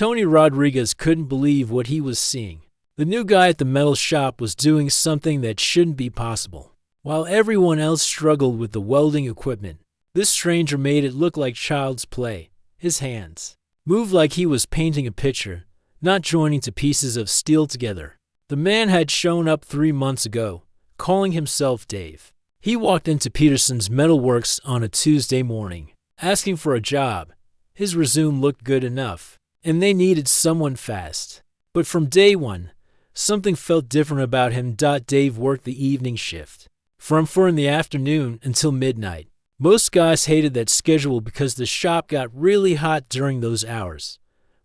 Tony Rodriguez couldn't believe what he was seeing. The new guy at the metal shop was doing something that shouldn't be possible. While everyone else struggled with the welding equipment, this stranger made it look like child's play. His hands moved like he was painting a picture, not joining two pieces of steel together. The man had shown up 3 months ago, calling himself Dave. He walked into Peterson's metalworks on a Tuesday morning, asking for a job. His resume looked good enough, and they needed someone fast. But from day one, something felt different about him. Dave worked the evening shift, from 4 in the afternoon until midnight. Most guys hated that schedule because the shop got really hot during those hours.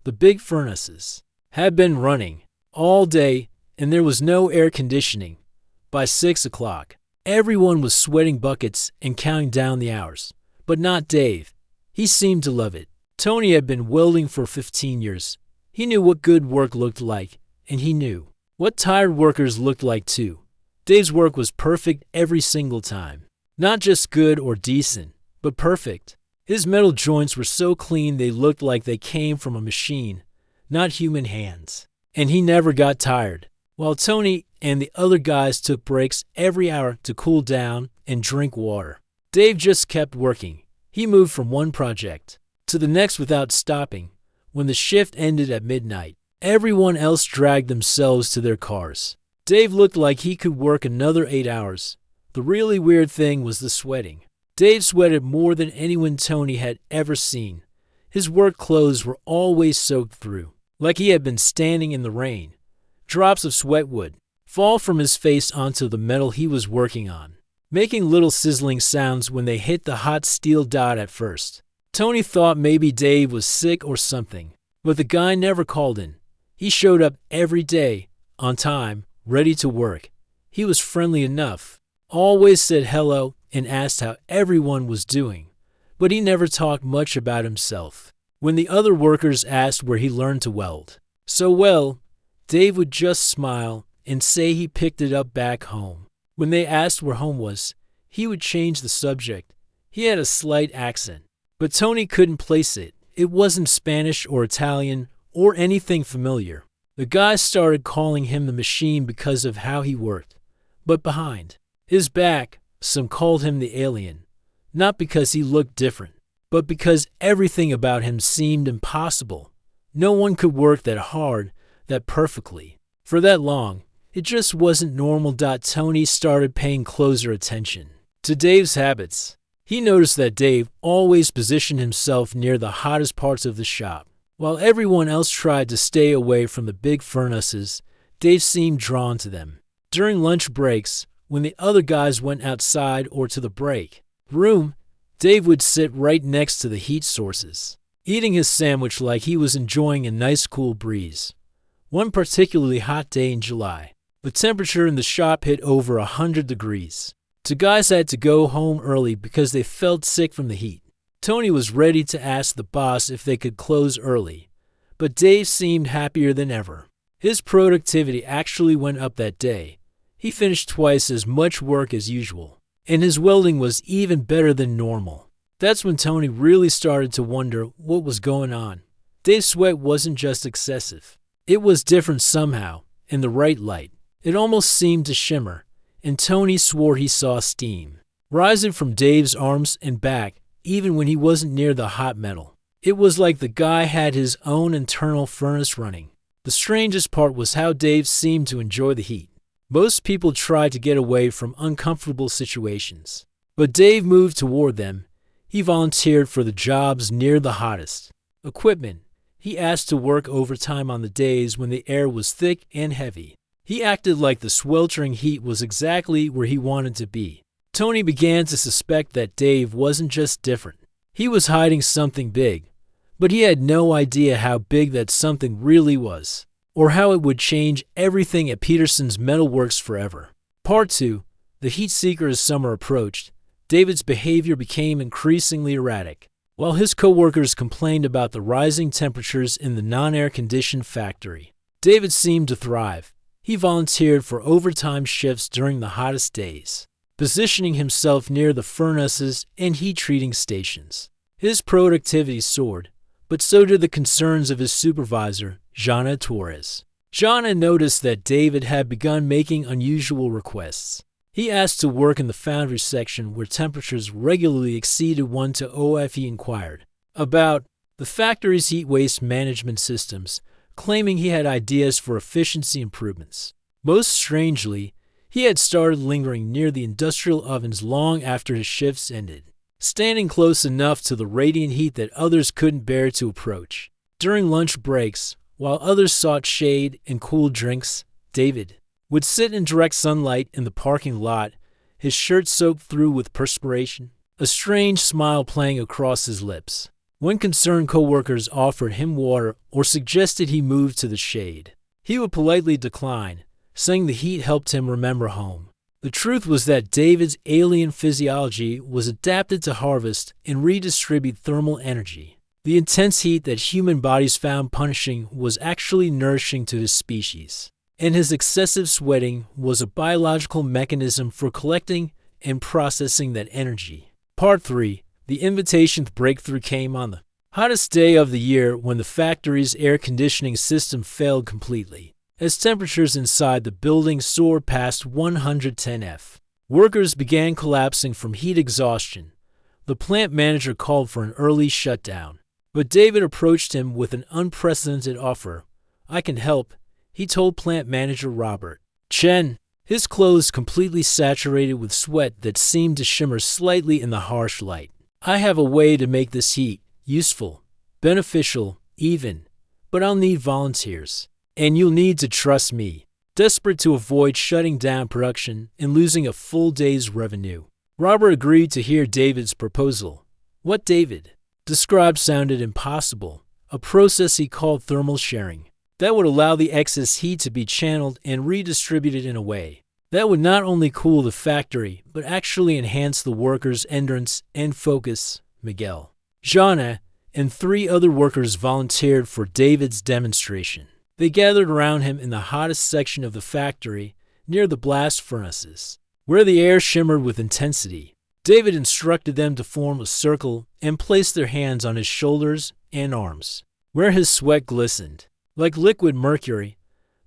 The big furnaces had been running all day, and there was no air conditioning. By 6 o'clock, everyone was sweating buckets and counting down the hours. But not Dave. He seemed to love it. Tony had been welding for 15 years. He knew what good work looked like, and he knew what tired workers looked like too. Dave's work was perfect every single time. Not just good or decent, but perfect. His metal joints were so clean they looked like they came from a machine, not human hands. And he never got tired. While Tony and the other guys took breaks every hour to cool down and drink water, Dave just kept working. He moved from one project to the next without stopping. When the shift ended at midnight, everyone else dragged themselves to their cars. Dave looked like he could work another 8 hours. The really weird thing was the sweating. Dave sweated more than anyone Tony had ever seen. His work clothes were always soaked through, like he had been standing in the rain. Drops of sweat would fall from his face onto the metal he was working on, making little sizzling sounds when they hit the hot steel dot at first. Tony thought maybe Dave was sick or something, but the guy never called in. He showed up every day, on time, ready to work. He was friendly enough, always said hello and asked how everyone was doing, but he never talked much about himself. When the other workers asked where he learned to weld so well, Dave would just smile and say he picked it up back home. When they asked where home was, he would change the subject. He had a slight accent, but Tony couldn't place it. It wasn't Spanish or Italian or anything familiar. The guys started calling him the machine because of how he worked. But behind his back, some called him the alien. Not because he looked different, but because everything about him seemed impossible. No one could work that hard, that perfectly, for that long. It just wasn't normal. Tony started paying closer attention to Dave's habits. He noticed that Dave always positioned himself near the hottest parts of the shop. While everyone else tried to stay away from the big furnaces, Dave seemed drawn to them. During lunch breaks, when the other guys went outside or to the break room, Dave would sit right next to the heat sources, eating his sandwich like he was enjoying a nice cool breeze. One particularly hot day in July, the temperature in the shop hit over 100 degrees. Two guys had to go home early because they felt sick from the heat. Tony was ready to ask the boss if they could close early, but Dave seemed happier than ever. His productivity actually went up that day. He finished twice as much work as usual, and his welding was even better than normal. That's when Tony really started to wonder what was going on. Dave's sweat wasn't just excessive. It was different somehow, in the right light. It almost seemed to shimmer, and Tony swore he saw steam rising from Dave's arms and back, even when he wasn't near the hot metal. It was like the guy had his own internal furnace running. The strangest part was how Dave seemed to enjoy the heat. Most people tried to get away from uncomfortable situations, but Dave moved toward them. He volunteered for the jobs near the hottest equipment. He asked to work overtime on the days when the air was thick and heavy. He acted like the sweltering heat was exactly where he wanted to be. Tony began to suspect that Dave wasn't just different. He was hiding something big, but he had no idea how big that something really was, or how it would change everything at Peterson's Metalworks forever. Part 2. The heat seeker. As summer approached, David's behavior became increasingly erratic. While his coworkers complained about the rising temperatures in the non-air-conditioned factory, David seemed to thrive. He volunteered for overtime shifts during the hottest days, positioning himself near the furnaces and heat treating stations. His productivity soared, but so did the concerns of his supervisor, Jana Torres. Jana noticed that David had begun making unusual requests. He asked to work in the foundry section where temperatures regularly exceeded 1 to OF. He inquired about the factory's heat waste management systems, claiming he had ideas for efficiency improvements. Most strangely, he had started lingering near the industrial ovens long after his shifts ended, standing close enough to the radiant heat that others couldn't bear to approach. During lunch breaks, while others sought shade and cool drinks, David would sit in direct sunlight in the parking lot, his shirt soaked through with perspiration, a strange smile playing across his lips. When concerned coworkers offered him water or suggested he move to the shade, he would politely decline, saying the heat helped him remember home. The truth was that David's alien physiology was adapted to harvest and redistribute thermal energy. The intense heat that human bodies found punishing was actually nourishing to his species, and his excessive sweating was a biological mechanism for collecting and processing that energy. Part 3. The invitation's breakthrough came on the hottest day of the year when the factory's air conditioning system failed completely, as temperatures inside the building soared past 110 F. Workers began collapsing from heat exhaustion. The plant manager called for an early shutdown, but David approached him with an unprecedented offer. "I can help," he told plant manager Robert Chen, his clothes completely saturated with sweat that seemed to shimmer slightly in the harsh light. "I have a way to make this heat useful, beneficial, even, but I'll need volunteers. And you'll need to trust me." Desperate to avoid shutting down production and losing a full day's revenue, Robert agreed to hear David's proposal. What David described sounded impossible, a process he called thermal sharing, that would allow the excess heat to be channeled and redistributed in a way that would not only cool the factory, but actually enhance the workers' endurance and focus. Miguel, Jana, and 3 other workers volunteered for David's demonstration. They gathered around him in the hottest section of the factory, near the blast furnaces, where the air shimmered with intensity. David instructed them to form a circle and place their hands on his shoulders and arms, where his sweat glistened like liquid mercury.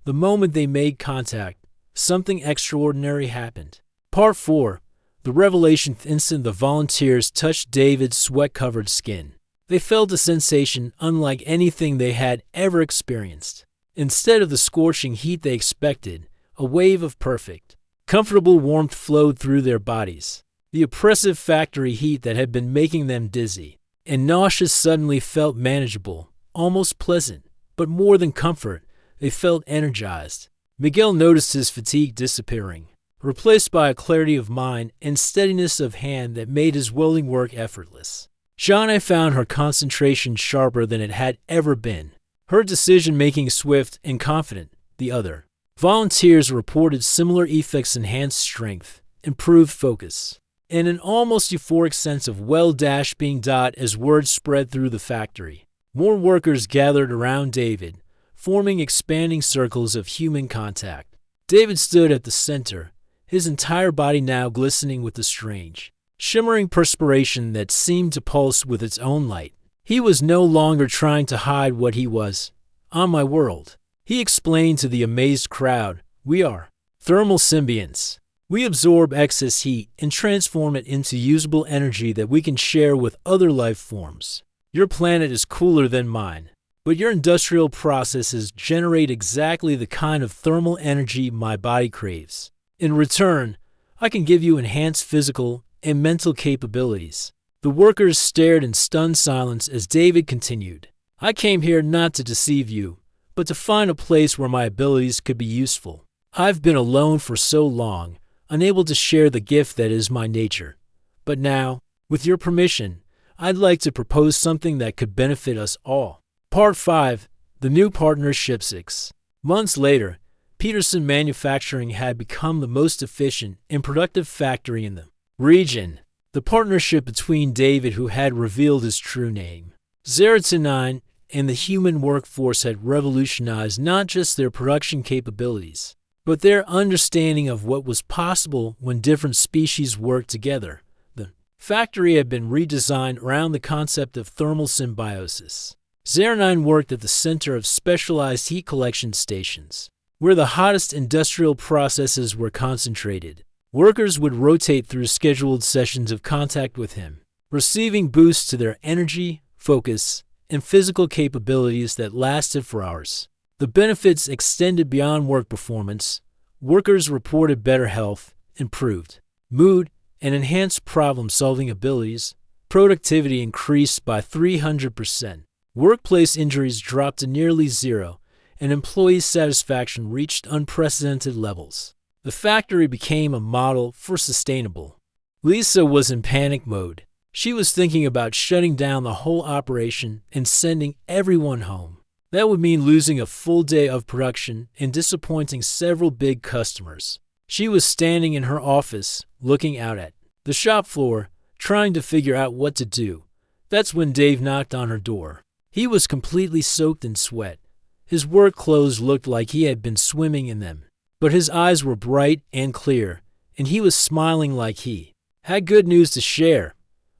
The moment they made contact, something extraordinary happened. Part 4. The revelation. The instant the volunteers touched David's sweat-covered skin, they felt a sensation unlike anything they had ever experienced. Instead of the scorching heat they expected, a wave of perfect, comfortable warmth flowed through their bodies. The oppressive factory heat that had been making them dizzy and nauseous suddenly felt manageable, almost pleasant. But more than comfort, they felt energized. Miguel noticed his fatigue disappearing, replaced by a clarity of mind and steadiness of hand that made his welding work effortless. Jana found her concentration sharper than it had ever been, her decision-making swift and confident. The other volunteers reported similar effects: enhanced strength, improved focus, and an almost euphoric sense of well-being. As word spread through the factory, more workers gathered around David, forming expanding circles of human contact. David stood at the center, his entire body now glistening with the strange, shimmering perspiration that seemed to pulse with its own light. He was no longer trying to hide what he was. "On my world," he explained to the amazed crowd, "we are thermal symbionts. We absorb excess heat and transform it into usable energy that we can share with other life forms. Your planet is cooler than mine, but your industrial processes generate exactly the kind of thermal energy my body craves. In return, I can give you enhanced physical and mental capabilities." The workers stared in stunned silence as David continued, "I came here not to deceive you, but to find a place where my abilities could be useful. I've been alone for so long, unable to share the gift that is my nature. But now, with your permission, I'd like to propose something that could benefit us all." Part 5. The new partnership. 6 months later, Peterson Manufacturing had become the most efficient and productive factory in the region. The partnership between David, who had revealed his true name, Zeratinine, and the human workforce had revolutionized not just their production capabilities, but their understanding of what was possible when different species worked together. The factory had been redesigned around the concept of thermal symbiosis. 09 worked at the center of specialized heat collection stations, where the hottest industrial processes were concentrated. Workers would rotate through scheduled sessions of contact with him, receiving boosts to their energy, focus, and physical capabilities that lasted for hours. The benefits extended beyond work performance. Workers reported better health, improved mood, and enhanced problem-solving abilities. Productivity increased by 300%. Workplace injuries dropped to nearly zero, and employee satisfaction reached unprecedented levels. The factory became a model for sustainable. Lisa was in panic mode. She was thinking about shutting down the whole operation and sending everyone home. That would mean losing a full day of production and disappointing several big customers. She was standing in her office, looking out at the shop floor, trying to figure out what to do. That's when Dave knocked on her door. He was completely soaked in sweat. His work clothes looked like he had been swimming in them, but his eyes were bright and clear, and he was smiling like he had good news to share.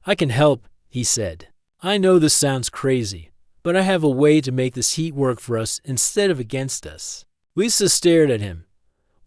"I can help," he said. "I know this sounds crazy, but I have a way to make this heat work for us instead of against us." Lisa stared at him.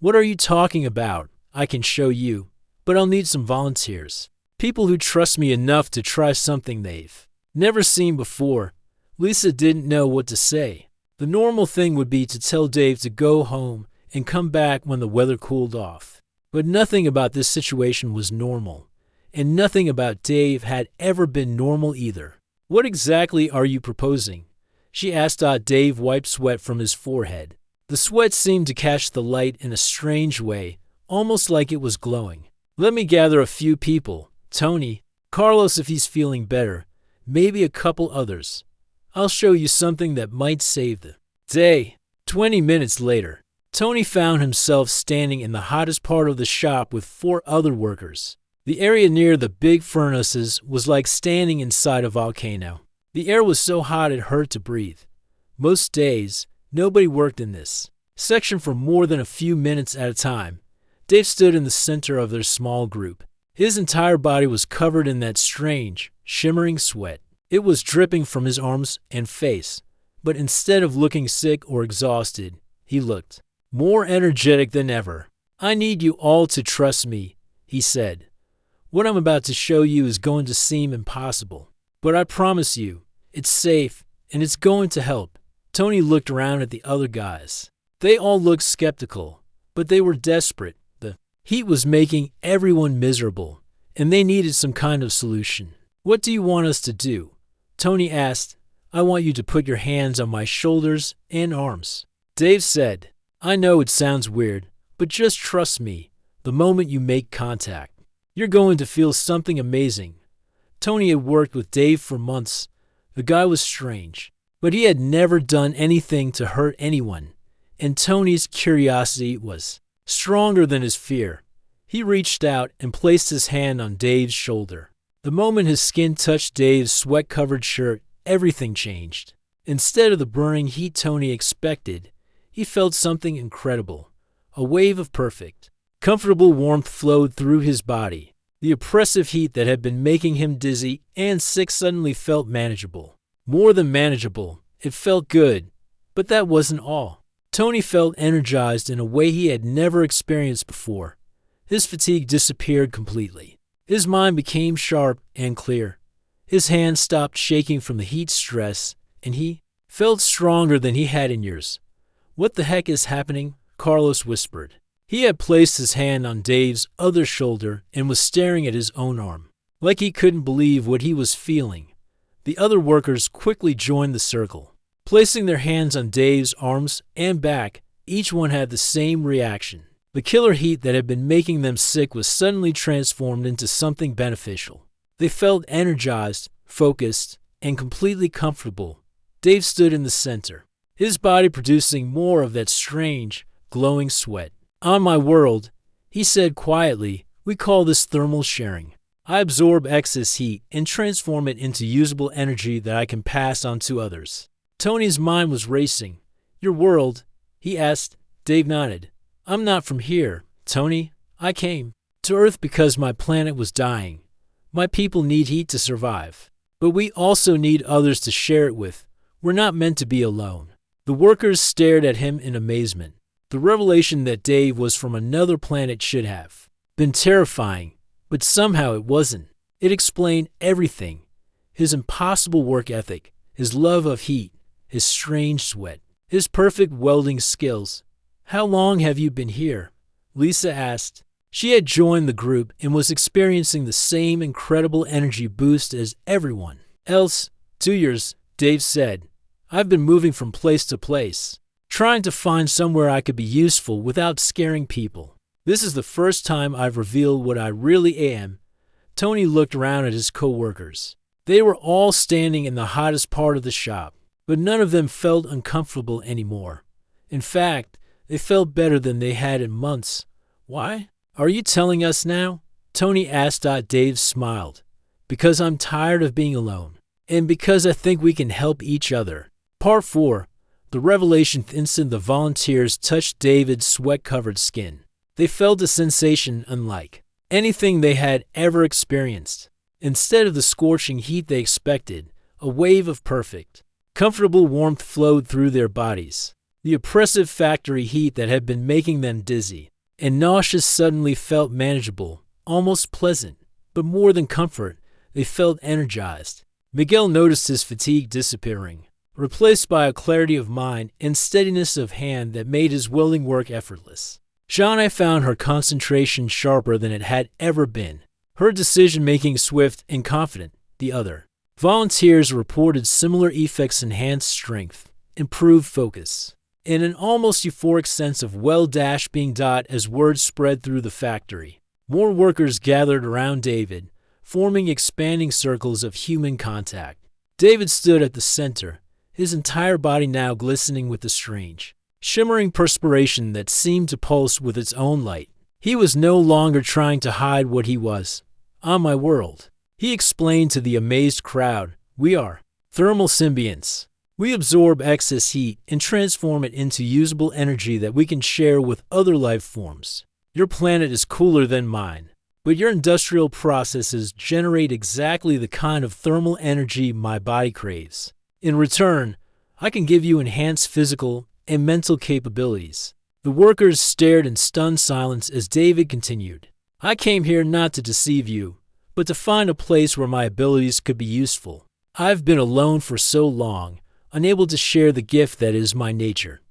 "What are you talking about? I can show you, but I'll need some volunteers. People who trust me enough to try something they've never seen before." Lisa didn't know what to say. The normal thing would be to tell Dave to go home and come back when the weather cooled off. But nothing about this situation was normal, and nothing about Dave had ever been normal either. "What exactly are you proposing?" she asked. Dave wiped sweat from his forehead. The sweat seemed to catch the light in a strange way, almost like it was glowing. "Let me gather a few people. Tony, Carlos if he's feeling better, maybe a couple others. I'll show you something that might save the day." 20 minutes later, Tony found himself standing in the hottest part of the shop with 4 other workers. The area near the big furnaces was like standing inside a volcano. The air was so hot it hurt to breathe. Most days, nobody worked in this section for more than a few minutes at a time. Dave stood in the center of their small group. His entire body was covered in that strange, shimmering sweat. It was dripping from his arms and face, but instead of looking sick or exhausted, he looked more energetic than ever. "I need you all to trust me," he said. "What I'm about to show you is going to seem impossible, but I promise you, it's safe and it's going to help." Tony looked around at the other guys. They all looked skeptical, but they were desperate. The heat was making everyone miserable, and they needed some kind of solution. "What do you want us to do?" Tony asked. "I want you to put your hands on my shoulders and arms." Dave said, "I know it sounds weird, but just trust me. The moment you make contact, you're going to feel something amazing." Tony had worked with Dave for months. The guy was strange, but he had never done anything to hurt anyone, and Tony's curiosity was stronger than his fear. He reached out and placed his hand on Dave's shoulder. The moment his skin touched Dave's sweat-covered shirt, everything changed. Instead of the burning heat Tony expected, he felt something incredible. A wave of perfect, comfortable warmth flowed through his body. The oppressive heat that had been making him dizzy and sick suddenly felt manageable. More than manageable, it felt good. But that wasn't all. Tony felt energized in a way he had never experienced before. His fatigue disappeared completely. His mind became sharp and clear. His hands stopped shaking from the heat stress, and he felt stronger than he had in years. "What the heck is happening?" Carlos whispered. He had placed his hand on Dave's other shoulder and was staring at his own arm, like he couldn't believe what he was feeling. The other workers quickly joined the circle. Placing their hands on Dave's arms and back, each one had the same reaction. The killer heat that had been making them sick was suddenly transformed into something beneficial. They felt energized, focused, and completely comfortable. Dave stood in the center, his body producing more of that strange, glowing sweat. "On my world," he said quietly, "we call this thermal sharing. I absorb excess heat and transform it into usable energy that I can pass on to others." Tony's mind was racing. "Your world?" he asked. Dave nodded. "I'm not from here, Tony. I came to Earth because my planet was dying. My people need heat to survive. But we also need others to share it with. We're not meant to be alone." The workers stared at him in amazement. The revelation that Dave was from another planet should have been terrifying, but somehow it wasn't. It explained everything: his impossible work ethic, his love of heat, his strange sweat, his perfect welding skills. "How long have you been here?" Lisa asked. She had joined the group and was experiencing the same incredible energy boost as everyone else. 2 years, Dave said. "I've been moving from place to place, trying to find somewhere I could be useful without scaring people. This is the first time I've revealed what I really am." Tony looked around at his co-workers. They were all standing in the hottest part of the shop, but none of them felt uncomfortable anymore. In fact, they felt better than they had in months. "Why? Are you telling us now?" Tony asked. Dave smiled. "Because I'm tired of being alone, and because I think we can help each other." Part 4. The revelation. Instant the volunteers touched David's sweat-covered skin. They felt a sensation unlike anything they had ever experienced. Instead of the scorching heat they expected, a wave of perfect, comfortable warmth flowed through their bodies. The oppressive factory heat that had been making them dizzy and nauseous suddenly felt manageable, almost pleasant. But more than comfort, they felt energized. Miguel noticed his fatigue disappearing, replaced by a clarity of mind and steadiness of hand that made his welding work effortless. Shauna found her concentration sharper than it had ever been, her decision-making swift and confident. The other volunteers reported similar effects: enhanced strength, improved focus, and an almost euphoric sense of well-being. As word spread through the factory, more workers gathered around David, forming expanding circles of human contact. David stood at the center, his entire body now glistening with the strange, shimmering perspiration that seemed to pulse with its own light. He was no longer trying to hide what he was. "On my world," he explained to the amazed crowd, "we are thermal symbionts. We absorb excess heat and transform it into usable energy that we can share with other life forms. Your planet is cooler than mine, but your industrial processes generate exactly the kind of thermal energy my body craves. In return, I can give you enhanced physical and mental capabilities." The workers stared in stunned silence as David continued. "I came here not to deceive you, but to find a place where my abilities could be useful. I've been alone for so long, unable to share the gift that is my nature.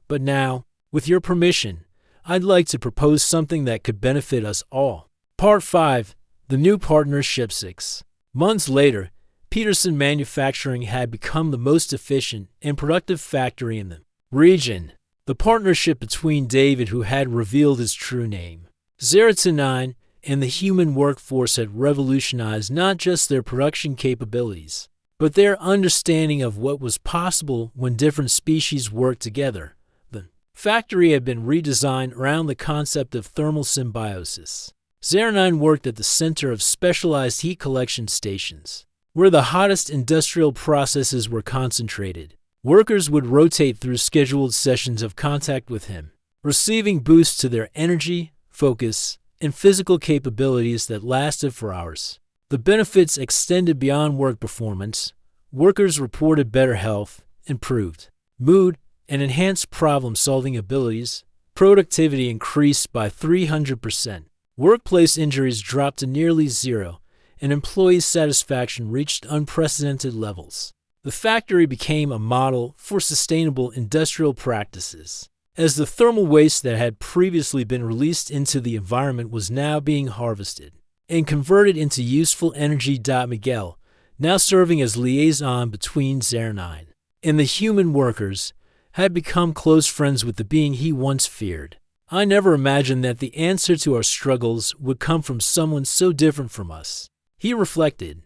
But now, with your permission, I'd like to propose something that could benefit us all." Part 5. The new partnership. 6 months later, Peterson Manufacturing had become the most efficient and productive factory in the region. The partnership between David, who had revealed his true name, Zeratinine, and the human workforce had revolutionized not just their production capabilities, but their understanding of what was possible when different species worked together. The factory had been redesigned around the concept of thermal symbiosis. Zeratinine worked at the center of specialized heat collection stations, where the hottest industrial processes were concentrated. Workers would rotate through scheduled sessions of contact with him, receiving boosts to their energy, focus, and physical capabilities that lasted for hours. The benefits extended beyond work performance. Workers reported better health, improved mood, and enhanced problem-solving abilities. Productivity increased by 300%. Workplace injuries dropped to nearly zero, and employee satisfaction reached unprecedented levels. The factory became a model for sustainable industrial practices, as the thermal waste that had previously been released into the environment was now being harvested and converted into useful energy. Miguel, now serving as liaison between Zeratinine and the human workers, had become close friends with the being he once feared. "I never imagined that the answer to our struggles would come from someone so different from us," he reflected.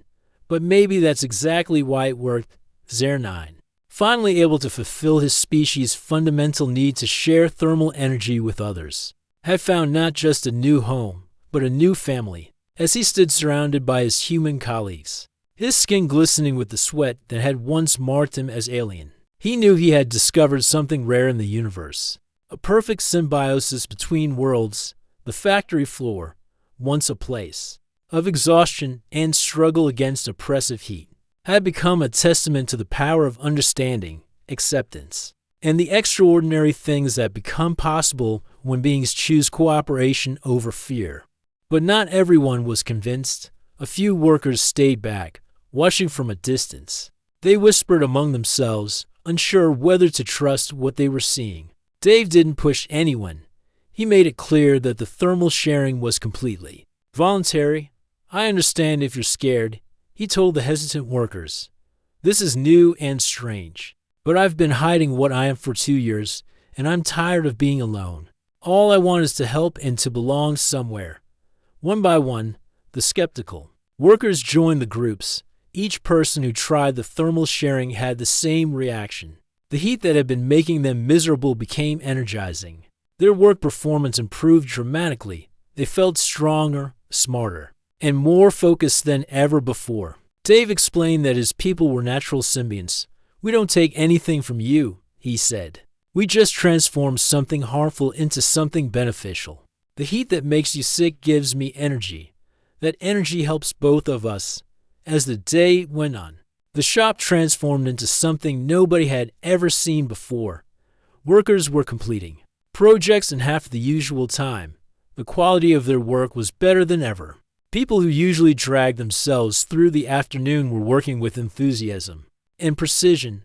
"But maybe that's exactly why it worked." Zeratinine, finally able to fulfill his species' fundamental need to share thermal energy with others, had found not just a new home, but a new family. As he stood surrounded by his human colleagues, his skin glistening with the sweat that had once marked him as alien, he knew he had discovered something rare in the universe. A perfect symbiosis between worlds. The factory floor, once a place of exhaustion and struggle against oppressive heat, had become a testament to the power of understanding, acceptance, and the extraordinary things that become possible when beings choose cooperation over fear. But not everyone was convinced. A few workers stayed back, watching from a distance. They whispered among themselves, unsure whether to trust what they were seeing. Dave didn't push anyone. He made it clear that the thermal sharing was completely voluntary. "I understand if you're scared," he told the hesitant workers. "This is new and strange. But I've been hiding what I am for 2 years, and I'm tired of being alone. All I want is to help and to belong somewhere." One by one, the skeptical workers joined the groups. Each person who tried the thermal sharing had the same reaction. The heat that had been making them miserable became energizing. Their work performance improved dramatically. They felt stronger, smarter, and more focused than ever before. Dave explained that his people were natural symbionts. "We don't take anything from you," he said. "We just transform something harmful into something beneficial. The heat that makes you sick gives me energy. That energy helps both of us." As the day went on, the shop transformed into something nobody had ever seen before. Workers were completing projects in half the usual time. The quality of their work was better than ever. People who usually dragged themselves through the afternoon were working with enthusiasm and precision.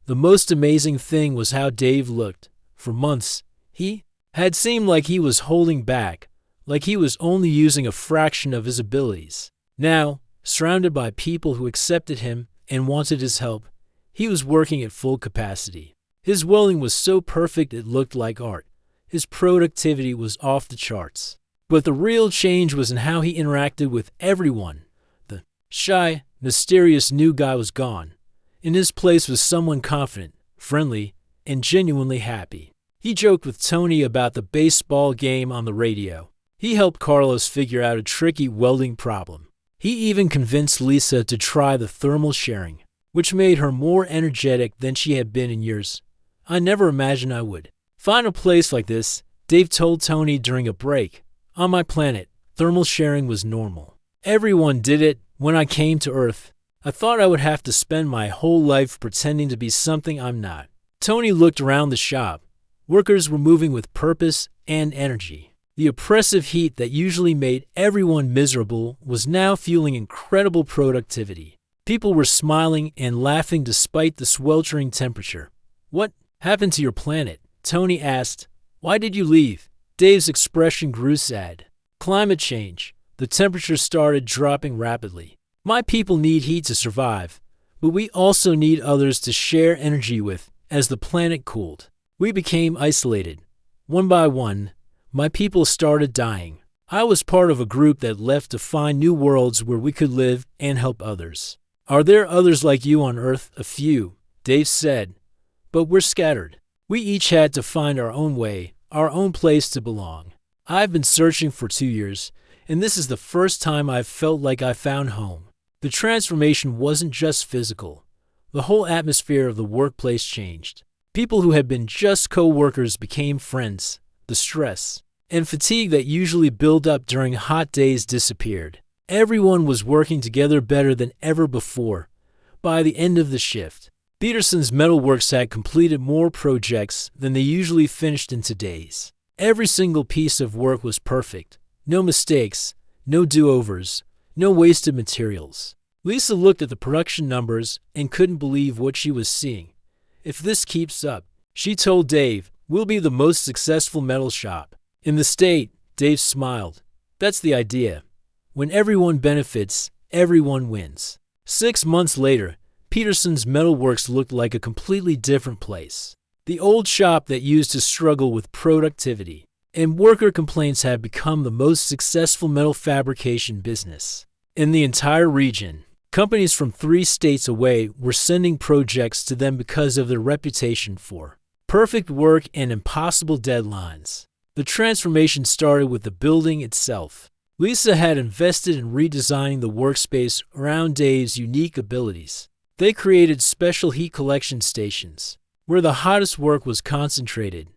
The most amazing thing was how Dave looked. For months, he had seemed like he was holding back, like he was only using a fraction of his abilities. Now, surrounded by people who accepted him and wanted his help, he was working at full capacity. His welding was so perfect it looked like art. His productivity was off the charts. But the real change was in how he interacted with everyone. The shy, mysterious new guy was gone. In his place was someone confident, friendly, and genuinely happy. He joked with Tony about the baseball game on the radio. He helped Carlos figure out a tricky welding problem. He even convinced Lisa to try the thermal sharing, which made her more energetic than she had been in years. "I never imagined I would find a place like this," Dave told Tony during a break. "On my planet, thermal sharing was normal. Everyone did it. When I came to Earth, I thought I would have to spend my whole life pretending to be something I'm not." Tony looked around the shop. Workers were moving with purpose and energy. The oppressive heat that usually made everyone miserable was now fueling incredible productivity. People were smiling and laughing despite the sweltering temperature. "What happened to your planet?" Tony asked. "Why did you leave?" Dave's expression grew sad. "Climate change. The temperature started dropping rapidly. My people need heat to survive, but we also need others to share energy with. As the planet cooled, we became isolated. One by one, my people started dying. I was part of a group that left to find new worlds where we could live and help others." "Are there others like you on Earth?" "A few," Dave said, "but we're scattered. We each had to find our own way, our own place to belong. I've been searching for 2 years, and this is the first time I've felt like I found home." The transformation wasn't just physical. The whole atmosphere of the workplace changed. People who had been just co-workers became friends. The stress and fatigue that usually build up during hot days disappeared. Everyone was working together better than ever before. By the end of the shift, Peterson's Metalworks had completed more projects than they usually finished in 2 days. Every single piece of work was perfect. No mistakes, no do-overs, no wasted materials. Lisa looked at the production numbers and couldn't believe what she was seeing. "If this keeps up," she told Dave, "we'll be the most successful metal shop in the state." Dave smiled. "That's the idea. When everyone benefits, everyone wins." 6 months later, Peterson's Metalworks looked like a completely different place. The old shop that used to struggle with productivity and worker complaints had become the most successful metal fabrication business in the entire region. Companies from 3 states away were sending projects to them because of their reputation for perfect work and impossible deadlines. The transformation started with the building itself. Lisa had invested in redesigning the workspace around Dave's unique abilities. They created special heat collection stations where the hottest work was concentrated.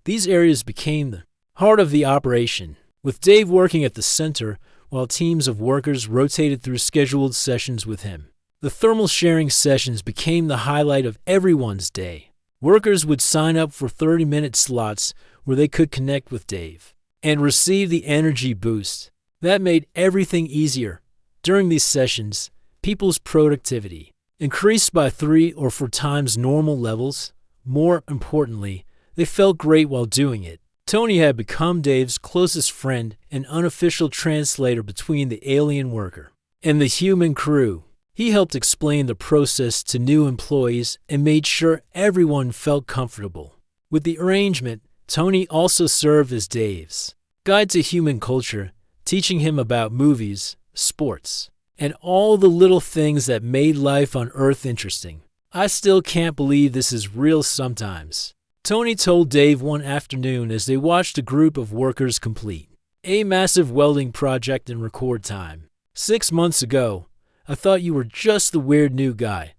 These areas became the heart of the operation, with Dave working at the center while teams of workers rotated through scheduled sessions with him. The thermal sharing sessions became the highlight of everyone's day. Workers would sign up for 30-minute slots where they could connect with Dave and receive the energy boost. That made everything easier. During these sessions, people's productivity increased by 3 or 4 times normal levels. More importantly, they felt great while doing it. Tony had become Dave's closest friend and unofficial translator between the alien worker and the human crew. He helped explain the process to new employees and made sure everyone felt comfortable. With the arrangement, Tony also served as Dave's guide to human culture, teaching him about movies, sports, and all the little things that made life on Earth interesting. "I still can't believe this is real sometimes," Tony told Dave one afternoon as they watched a group of workers complete a massive welding project in record time. "6 months ago, I thought you were just the weird new guy.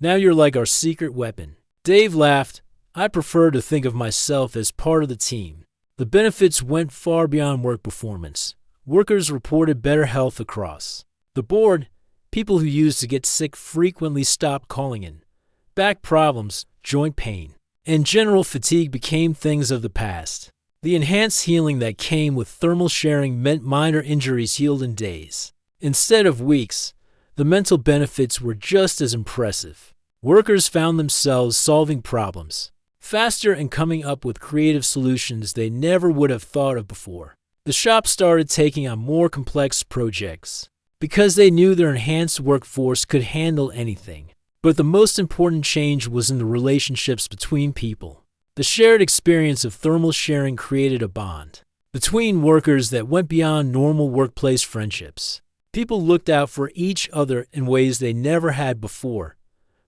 Now you're like our secret weapon." Dave laughed. "I prefer to think of myself as part of the team." The benefits went far beyond work performance. Workers reported better health across the board. People who used to get sick frequently stopped calling in. Back problems, joint pain, and general fatigue became things of the past. The enhanced healing that came with thermal sharing meant minor injuries healed in days instead of weeks. The mental benefits were just as impressive. Workers found themselves solving problems faster and coming up with creative solutions they never would have thought of before. The shop started taking on more complex projects because they knew their enhanced workforce could handle anything. But the most important change was in the relationships between people. The shared experience of thermal sharing created a bond between workers that went beyond normal workplace friendships. People looked out for each other in ways they never had before.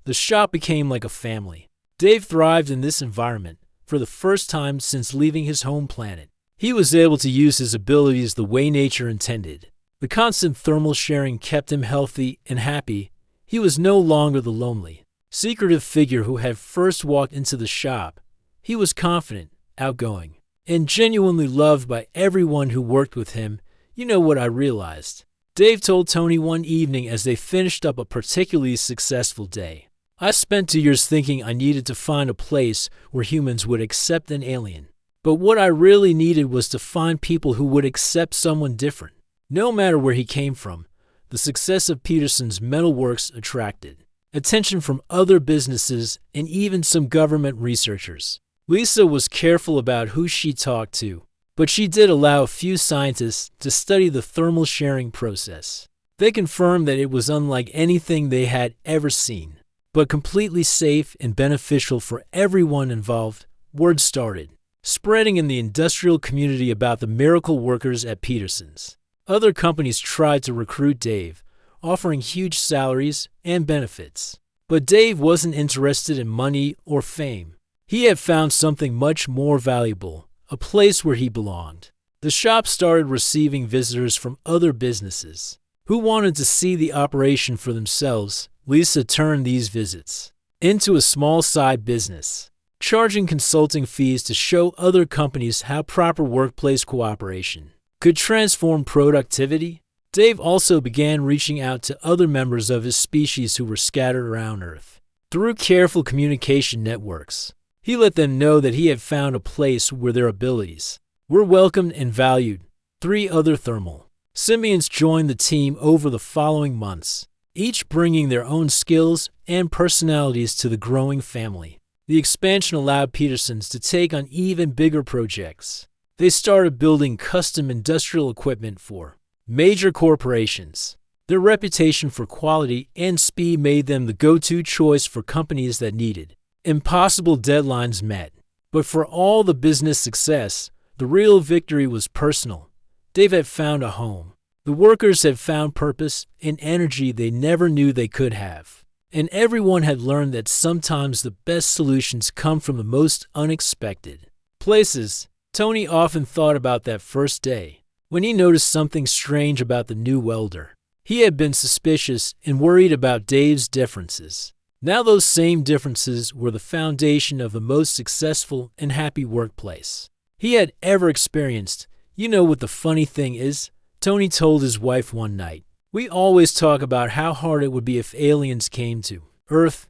The shop became like a family. Dave thrived in this environment for the first time since leaving his home planet. He was able to use his abilities the way nature intended. The constant thermal sharing kept him healthy and happy. He was no longer the lonely, secretive figure who had first walked into the shop. He was confident, outgoing, and genuinely loved by everyone who worked with him. "You know what I realized?" Dave told Tony one evening as they finished up a particularly successful day. "I spent 2 years thinking I needed to find a place where humans would accept an alien. But what I really needed was to find people who would accept someone different, no matter where he came from." The success of Peterson's metalworks attracted attention from other businesses and even some government researchers. Lisa was careful about who she talked to, but she did allow a few scientists to study the thermal sharing process. They confirmed that it was unlike anything they had ever seen, but completely safe and beneficial for everyone involved. Word started spreading in the industrial community about the miracle workers at Peterson's. Other companies tried to recruit Dave, offering huge salaries and benefits. But Dave wasn't interested in money or fame. He had found something much more valuable, a place where he belonged. The shop started receiving visitors from other businesses who wanted to see the operation for themselves. Lisa turned these visits into a small side business, charging consulting fees to show other companies how proper workplace cooperation could transform productivity. Dave also began reaching out to other members of his species who were scattered around Earth. Through careful communication networks, he let them know that he had found a place where their abilities were welcomed and valued. 3 other thermal symbionts joined the team over the following months, each bringing their own skills and personalities to the growing family. The expansion allowed Petersons to take on even bigger projects. They started building custom industrial equipment for major corporations. Their reputation for quality and speed made them the go-to choice for companies that needed impossible deadlines met. But for all the business success, the real victory was personal. Dave had found a home. The workers had found purpose and energy they never knew they could have. And everyone had learned that sometimes the best solutions come from the most unexpected places. Tony often thought about that first day, when he noticed something strange about the new welder. He had been suspicious and worried about Dave's differences. Now those same differences were the foundation of the most successful and happy workplace he had ever experienced. "You know what the funny thing is?" Tony told his wife one night. We always talk about how hard it would be if aliens came to Earth,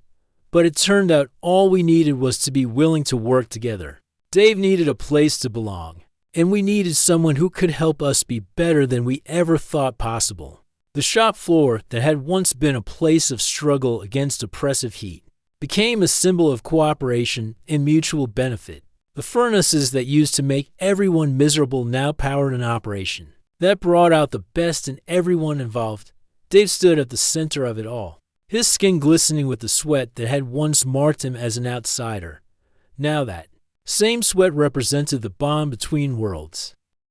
but it turned out all we needed was to be willing to work together. Dave needed a place to belong, and we needed someone who could help us be better than we ever thought possible. The shop floor that had once been a place of struggle against oppressive heat became a symbol of cooperation and mutual benefit. The furnaces that used to make everyone miserable now powered an operation that brought out the best in everyone involved. Dave stood at the center of it all, his skin glistening with the sweat that had once marked him as an outsider. Now that same sweat represented the bond between worlds.